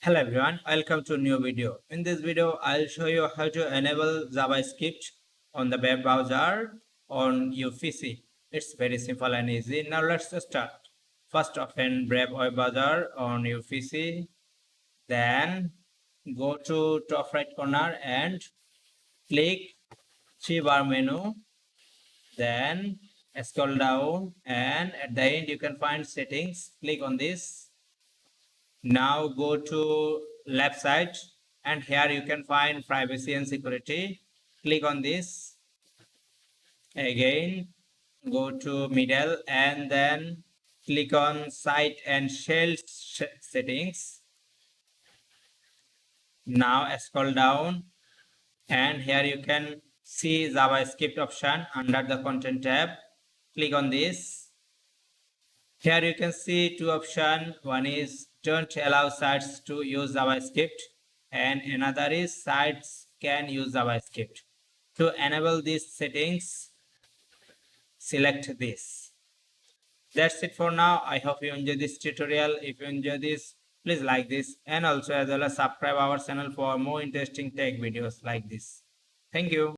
Hello everyone, welcome to a new video. In this video, I'll show you how to enable JavaScript on the web browser on your PC. It's very simple and easy. Now let's start. First, open Brave web browser on your PC. Then go to top right corner and click three bar menu. Then scroll down and at the end you can find settings. Click on this. Now go to left side and here you can find privacy and security. Click on this. Again go to middle and then click on site and shell settings. Now scroll down and here you can see JavaScript option under the content tab. Click on this. Here you can see two options. One is don't allow sites to use JavaScript and another is sites can use JavaScript. To enable these settings, select this. That's it for now. I hope you enjoy this tutorial. If you enjoy this, please like this and also as well as subscribe our channel for more interesting tech videos like this. Thank you.